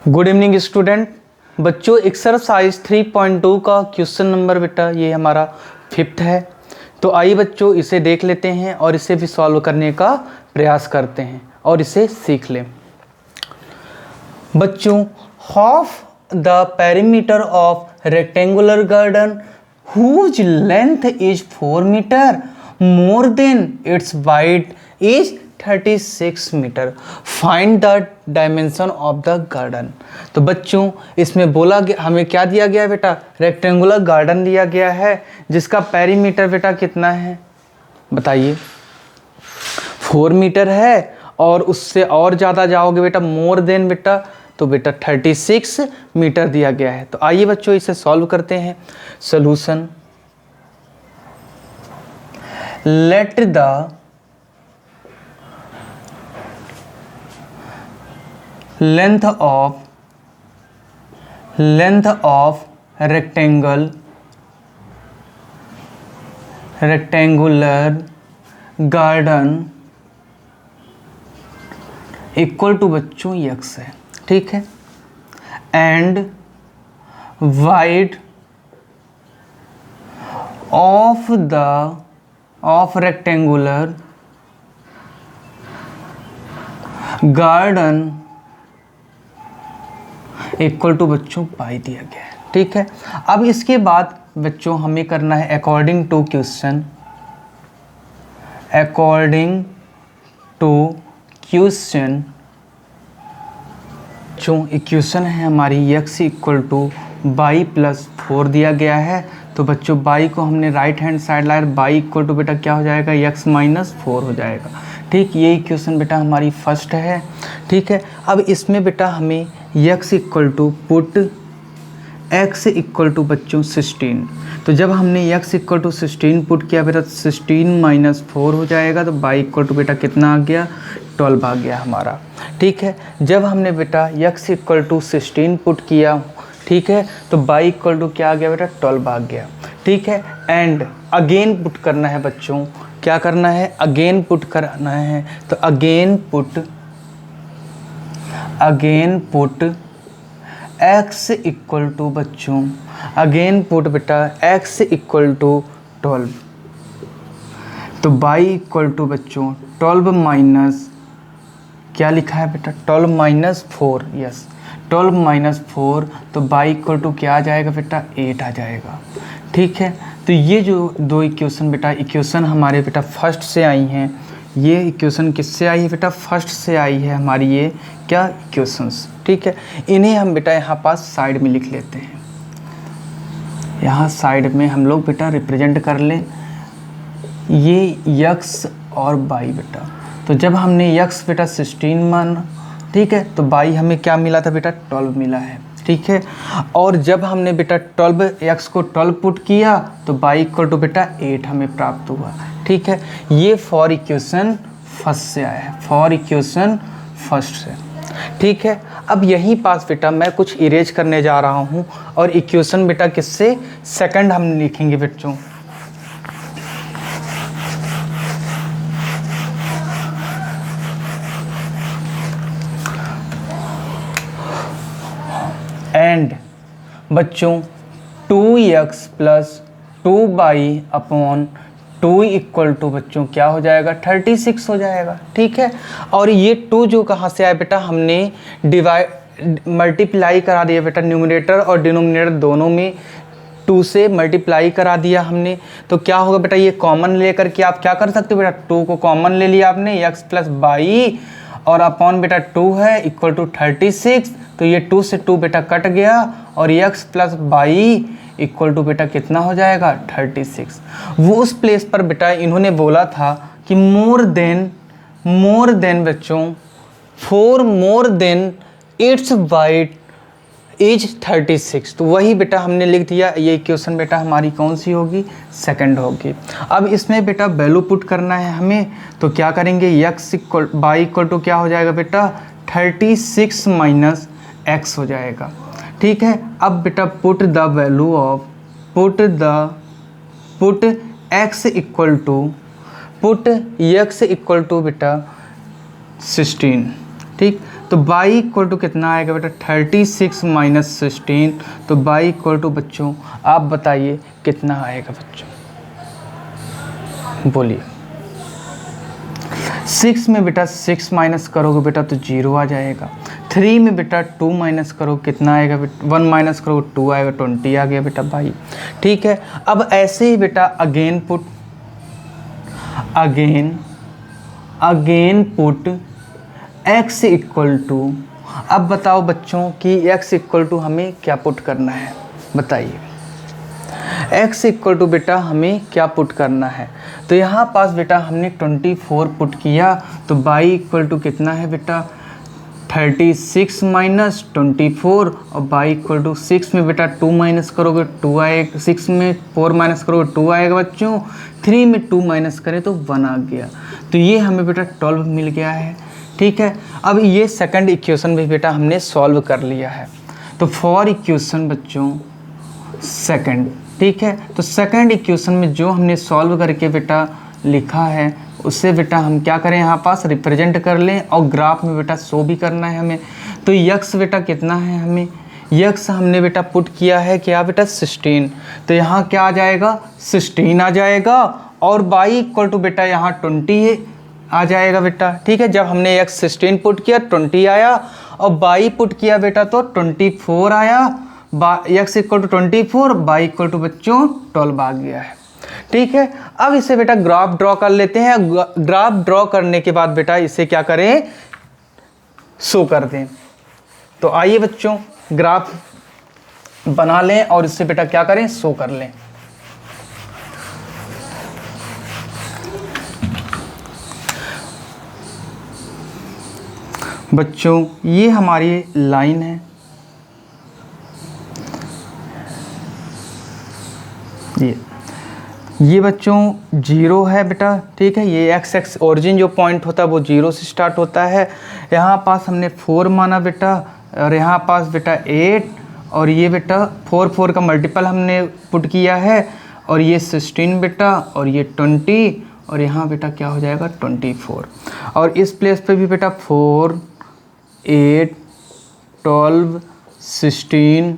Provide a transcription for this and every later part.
Good evening student. बच्चों exercise 3.2 का question number बेटा ये हमारा 5th है। तो आइए बच्चों इसे देख लेते हैं और इसे भी सॉल्व करने का प्रयास करते हैं और इसे सीख लें। बच्चों, half the perimeter of rectangular garden whose length is 4 metre more than it's wide is 36 metre. Find the dimension of the garden. तो बच्चों इसमें बोला गया, हमें क्या दिया गया है बेटा? रेक्टेंगुलर गार्डन दिया गया है जिसका पेरीमीटर बेटा कितना है बताइए? 4 मीटर है और उससे और ज़्यादा जाओगे बेटा मोर देन बेटा, तो बेटा 36 मीटर दिया गया है। तो आइए बच्चों इसे सॉल्व करते हैं। Solution, let the length of rectangular garden equal to बच्चों x है, ठीक है, and wide of rectangular garden equal to बच्चों पाई दिया गया है, ठीक है। अब इसके बाद बच्चों हमें करना है अकॉर्डिंग टू क्वेश्चन जो इक्वेशन है हमारी x equal two by plus 4 दिया गया है। तो बच्चों बाई को हमने राइट हैंड साइड लाया, बाई इक्वल टू बेटा क्या हो जाएगा? x माइनस 4 हो जाएगा, ठीक। ये इक्वेशन बेटा हमारी फर्स्ट है, ठीक है। अब इसमें बेटा हमें x equal to put x equal to बच्चों 16। तो जब हमने x इक्वल टू 16 पुट किया बेटा 16 माइनस 4 हो जाएगा। तो y इक्वल टू बेटा कितना आ गया? 12 आ गया हमारा, ठीक है। जब हमने बेटा x इक्वल टू 16 पुट किया, ठीक है, तो y इक्वल टू क्या आ गया बेटा? 12 आ गया, ठीक है। एंड अगेन पुट करना है बच्चों, क्या करना है? अगेन पुट करना है। तो again put x equal to बच्चों, अगेन पुट बेटा x इक्वल टू 12। तो y इक्वल टू बच्चों 12 माइनस क्या लिखा है बेटा? 12 माइनस 4, यस 12 माइनस 4। तो y इक्वल टू क्या आ जाएगा बेटा? 8 आ जाएगा, ठीक है। तो ये जो दो इक्वेशन बेटा, इक्वेशन हमारे बेटा फर्स्ट से आई हैं। ये इक्वेशन किससे आई है बेटा? फर्स्ट से आई है हमारी ये क्या इक्वेशंस, ठीक है। इन्हें हम बेटा यहाँ पास साइड में लिख लेते हैं। यहाँ साइड में हम लोग बेटा रिप्रेजेंट कर लें ये x और y बेटा। तो जब हमने x बेटा 16 माना, ठीक है, तो y हमें क्या मिला था बेटा? 12 मिला है, ठीक है। और जब हमने बेटा 12 x को 12 पुट किया तो y इक्वल टू बेटा 8 हमें प्राप्त हुआ, ठीक है। ये फॉर इक्वेशन फर्स्ट से आया है, फॉर इक्वेशन फर्स्ट से, ठीक है। अब यहीं पास बेटा मैं कुछ इरेज करने जा रहा हूँ और इक्वेशन बेटा किससे? सेकंड हम लिखेंगे बच्चों। एंड बच्चों 2x plus 2y upon 2 equal to बच्चों क्या हो जाएगा? 36 हो जाएगा, ठीक है। और ये 2 जो कहाँ से आया बेटा? हमने मल्टीप्लाई करा दिया बेटा, न्यूमरेटर और डिनोमिनेटर दोनों में 2 से मल्टीप्लाई करा दिया हमने। तो क्या होगा बेटा? ये कॉमन लेकर के आप क्या कर सकते हो बेटा? 2 को कॉमन ले लिया आपने, x प्लस y और अपॉन बेटा 2 है इक्वल टू 36। तो ये 2 से 2 बेटा कट गया और x plus y equal to बेटा कितना हो जाएगा? 36। वो उस प्लेस पर बेटा इन्होंने बोला था कि मोर देन बच्चों 4 मोर देन इट्स वाइड इज 36। तो वही बेटा हमने लिख दिया। ये इक्वेशन बेटा हमारी कौन सी होगी? सेकंड होगी। अब इसमें बेटा वैल्यू पुट करना है हमें, तो क्या करेंगे? y इक्वल टू क्या हो जाएगा बेटा? 36 माइनस x हो जाएगा, ठीक है। अब बेटा put the value of put x equal to बेटा 16, ठीक। तो बाई इक्वल टू कितना आएगा बेटा 36 माइनस 16, तो बाई इक्वल टू बच्चों आप बताइए कितना आएगा बच्चों, बोलिए। 6 में बेटा 6 माइनस करोगे बेटा तो 0 आ जाएगा। 3 में बेटा 2 माइनस करो कितना आएगा बेटा, 1 माइनस करो 2 आएगा, 20 आ गया बेटा भाई। ठीक है, अब ऐसे ही बेटा again put x equal to, अब बताओ बच्चों कि x इक्वल टू हमें क्या पुट करना है, बताइए। x इक्वल टू बेटा हमें क्या पुट करना है, तो यहाँ पास बेटा हमने 24 पुट किया, तो बाई इक्वल टू कितना है बेटा 36 माइनस 24, और बाई इक्वल टू 6 में बेटा 2 माइनस करोगे 2 आएगा, 6 में 4 माइनस करोगे 2 आएगा बच्चों, 3 में 2 माइनस करें तो 1 आ गया, तो ये हमें बेटा 12 मिल गया है। ठीक है, अब ये सेकंड इक्वेशन भी बेटा हमने सॉल्व कर लिया है। तो फॉर इक्वेशन बच्चों सेकंड, ठीक है, तो सेकंड इक्वेशन में जो हमने सॉल्व करके बेटा लिखा है उससे बेटा हम क्या करें, यहाँ पास रिप्रेजेंट कर लें और ग्राफ में बेटा शो भी करना है हमें। तो यक्स बेटा कितना है, हमें यक्स हमने बेटा पुट किया है क्या बेटा 16, तो यहाँ क्या आ जाएगा 16 आ जाएगा, और बाई इक्वल टू बेटा यहाँ 20 आ जाएगा बेटा। ठीक है, जब हमने x 16 पुट किया 20 आया, और बाई पुट किया बेटा तो 24 आया, x equal to 24, y equal to बच्चों 12 आ गया है। ठीक है, अब इसे बेटा ग्राफ ड्रॉ कर लेते हैं। ग्राफ ड्रॉ करने के बाद बेटा इसे क्या करें, शो कर दें। तो आइए बच्चों ग्राफ बना लें और इससे बेटा क्या करें, शो कर लें। बच्चों ये हमारी लाइन है, ये बच्चों 0 है बेटा। ठीक है, ये एक्स एक्स ओरिजिन जो पॉइंट होता है वो 0 से स्टार्ट होता है। यहाँ पास हमने 4 माना बेटा, और यहाँ पास बेटा 8, और ये बेटा 4 का मल्टीपल हमने पुट किया है, और ये 16 बेटा, और ये 20, और यहाँ बेटा क्या हो जाएगा 24, और इस प्लेस पे भी बेटा 4 8 12 16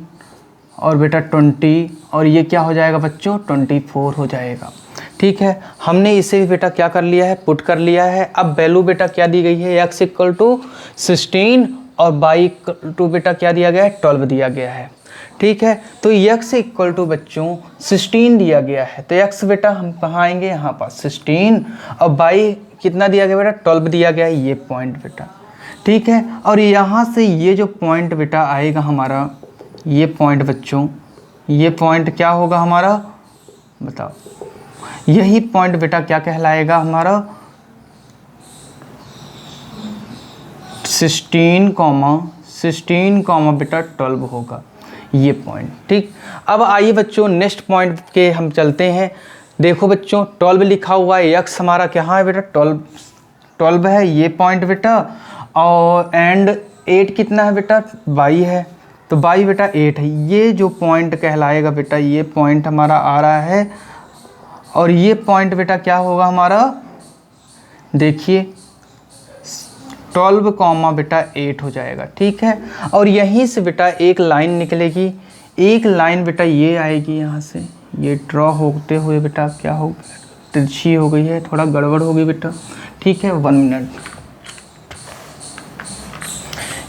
और बेटा 20, और ये क्या हो जाएगा बच्चों 24 हो जाएगा। ठीक है, हमने इसे भी बेटा क्या कर लिया है, पुट कर लिया है। अब वैल्यू बेटा क्या दी गई है, x इक्वल टू 16 और बाई इक्वल टू बेटा क्या दिया गया है 12 दिया गया है। ठीक है, तो x इक्वल टू बच्चों 16 दिया गया है, तो x बेटा हम कहाँ आएंगे, यहाँ पास 16, और बाई कितना दिया गया बेटा 12 दिया गया है, ये पॉइंट बेटा। ठीक है, और यहाँ से ये जो पॉइंट बेटा आएगा हमारा, ये पॉइंट बच्चों, ये पॉइंट क्या होगा हमारा, बताओ, यही पॉइंट बेटा क्या कहलाएगा हमारा 16 कॉमा बेटा 12 होगा ये पॉइंट। ठीक, अब आइए बच्चों नेक्स्ट पॉइंट के हम चलते हैं। देखो बच्चों 12 लिखा हुआ है, एक्स हमारा क्या है बेटा 12 है ये पॉइंट बेटा, और एंड 8 कितना है बेटा 22 है, तो 22 बेटा 8 है, ये जो पॉइंट कहलाएगा बेटा ये पॉइंट हमारा आ रहा है, और ये पॉइंट बेटा क्या होगा हमारा, देखिए 12 कॉमा बेटा 8 हो जाएगा। ठीक है, और यहीं से बेटा एक लाइन निकलेगी, एक लाइन बेटा ये आएगी, यहाँ से ये ड्रॉ होते हुए बेटा क्या हो, तिरछी हो गई है, थोड़ा गड़बड़ हो गई बेटा। ठीक है, 1 मिनट,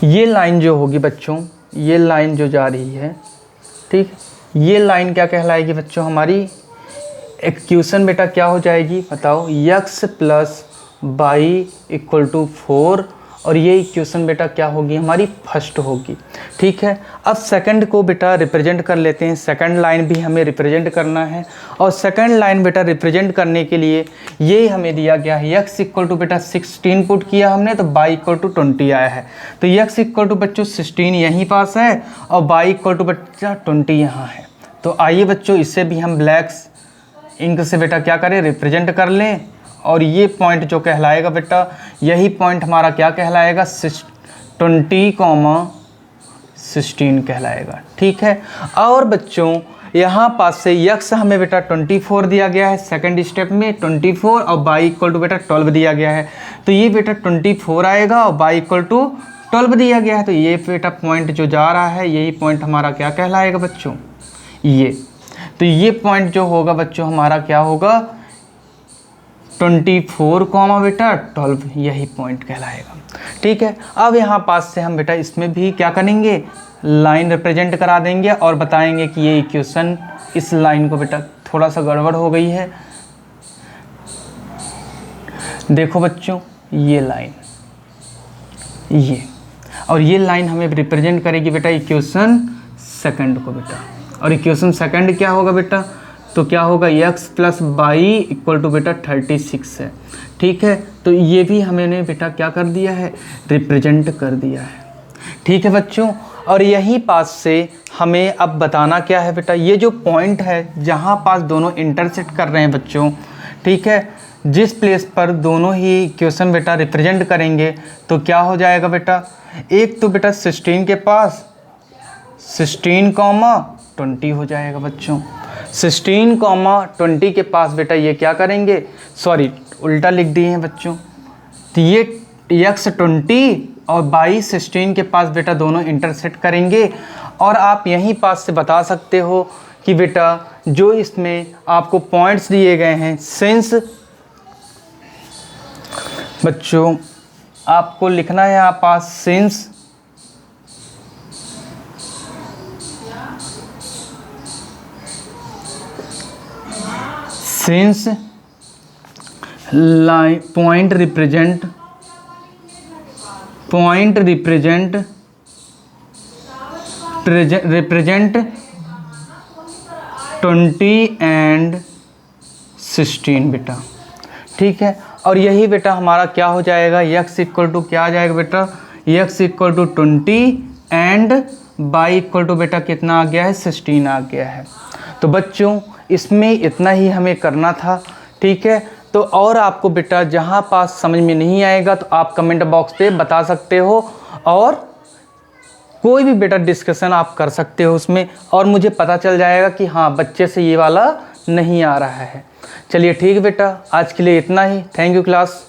ये लाइन जो होगी बच्चों, ये लाइन जो जा रही है, ठीक, ये लाइन क्या कहलाएगी बच्चों हमारी, इक्वेशन बेटा क्या हो जाएगी बताओ, x plus y equal to 4, और ये इक्वेशन बेटा क्या होगी हमारी फर्स्ट होगी। ठीक है, अब सेकंड को बेटा रिप्रेजेंट कर लेते हैं, सेकंड लाइन भी हमें रिप्रेजेंट करना है, और सेकंड लाइन बेटा रिप्रेजेंट करने के लिए ये हमें दिया गया है, x इक्वल टू बेटा 16 पुट किया हमने, तो y इक्वल टू 20 आया है, तो x इक्वल टू बच्चों 16 यहीं पास है, और y इक्वल टू बच्चा 20 यहाँ है। तो आइए बच्चों इससे भी हम ब्लैक इंक से बेटा क्या करें, रिप्रेजेंट कर लें, और ये पॉइंट जो कहलाएगा बेटा, यही पॉइंट हमारा क्या कहलाएगा 20,16 कहलाएगा। ठीक है, और बच्चों यहाँ पास से x हमें बेटा 24 दिया गया है, सेकंड स्टेप में 24, और y इक्वल टू बेटा 12 दिया गया है, तो ये बेटा 24 आएगा और y इक्वल टू 12 दिया गया है, तो ये बेटा पॉइंट जो जा रहा है यही पॉइंट हमारा क्या कहलाएगा बच्चों, ये। तो ये पॉइंट जो होगा बच्चों हमारा क्या होगा, 24 कॉमा बेटा 12, यही पॉइंट कहलाएगा। ठीक है, अब यहाँ पास से हम बेटा इसमें भी क्या करेंगे, लाइन रिप्रेजेंट करा देंगे और बताएंगे कि ये इक्वेशन, इस लाइन को बेटा थोड़ा सा गड़बड़ हो गई है। देखो बच्चों ये लाइन, ये, और ये लाइन हमें रिप्रेजेंट करेगी बेटा इक्वेशन सेकंड को बेटा। और इक्वेशन सेकंड क्या होगा बेटा, तो क्या होगा, x plus y equal to बेटा 36 है। ठीक है, तो ये भी हमने बेटा क्या कर दिया है, रिप्रेजेंट कर दिया है। ठीक है बच्चों, और यहीं पास से हमें अब बताना क्या है बेटा, ये जो पॉइंट है जहाँ पास दोनों इंटरसेक्ट कर रहे हैं बच्चों, ठीक है, जिस प्लेस पर दोनों ही इक्वेशन बेटा रिप्रेजेंट करेंगे तो क्या हो जाएगा बेटा, एक तो बेटा 16 के पास 16,20 हो जाएगा बच्चों। 16,20 के पास बेटा ये क्या करेंगे, सॉरी उल्टा लिख दिए हैं बच्चों, तो ये x 20 और बाई 16 के पास बेटा दोनों इंटरसेक्ट करेंगे। और आप यहीं पास से बता सकते हो कि बेटा जो इसमें आपको पॉइंट्स दिए गए हैं, सिंस बच्चों आपको लिखना है यहाँ पास since line point represent 20 and 16 बेटा। ठीक है, और यही बेटा हमारा क्या हो जाएगा, x इक्वल टू क्या आ जाएगा बेटा, x equal to 20 and y equal to बेटा कितना आ गया है, 16 आ गया है। तो बच्चों इसमें इतना ही हमें करना था। ठीक है, तो और आपको बेटा जहाँ पास समझ में नहीं आएगा तो आप कमेंट बॉक्स पे बता सकते हो, और कोई भी बेटा डिस्कशन आप कर सकते हो उसमें, और मुझे पता चल जाएगा कि हाँ बच्चे से ये वाला नहीं आ रहा है। चलिए ठीक बेटा, आज के लिए इतना ही। Thank you class.